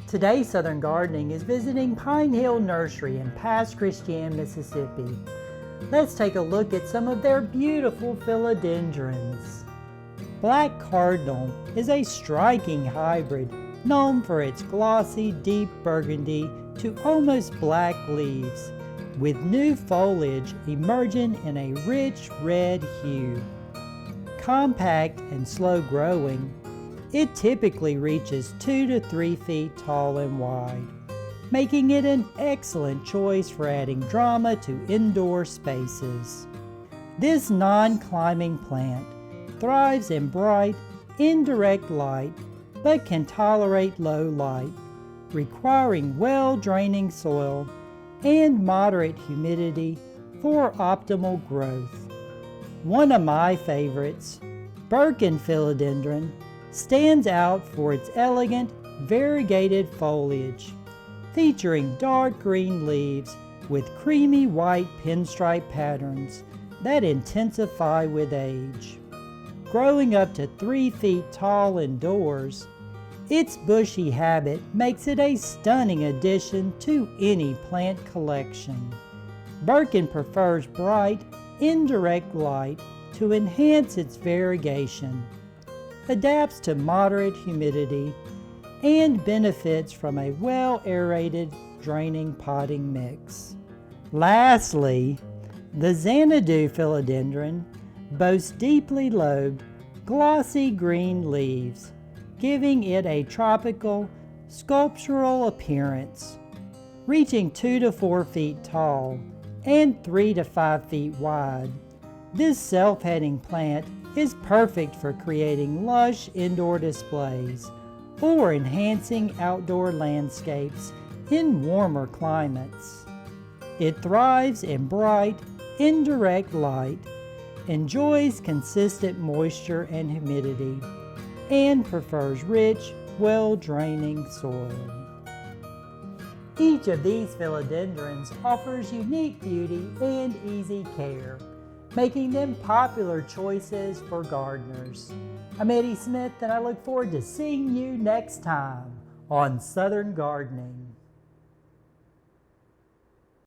Today, Southern Gardening is visiting Pine Hill Nursery in Pass Christian, Mississippi. Let's take a look at some of their beautiful philodendrons. Black Cardinal is a striking hybrid known for its glossy, deep burgundy to almost black leaves, with new foliage emerging in a rich red hue. Compact and slow growing, it typically reaches 2 to 3 feet tall and wide, making it an excellent choice for adding drama to indoor spaces. This non-climbing plant thrives in bright, indirect light, but can tolerate low light, requiring well-draining soil and moderate humidity for optimal growth. One of my favorites, Birkin Philodendron, stands out for its elegant, variegated foliage, featuring dark green leaves with creamy white pinstripe patterns that intensify with age. Growing up to 3 feet tall indoors, its bushy habit makes it a stunning addition to any plant collection. Birkin prefers bright, indirect light to enhance its variegation, adapts to moderate humidity, and benefits from a well-aerated draining potting mix. Lastly, the Xanadu Philodendron boasts deeply lobed, glossy green leaves, giving it a tropical, sculptural appearance. Reaching 2 to 4 feet tall and 3 to 5 feet wide, this self-heading plant is perfect for creating lush indoor displays or enhancing outdoor landscapes in warmer climates. It thrives in bright, indirect light, enjoys consistent moisture and humidity, and prefers rich, well-draining soil. Each of these philodendrons offers unique beauty and easy care, making them popular choices for gardeners. I'm Eddie Smith, and I look forward to seeing you next time on Southern Gardening.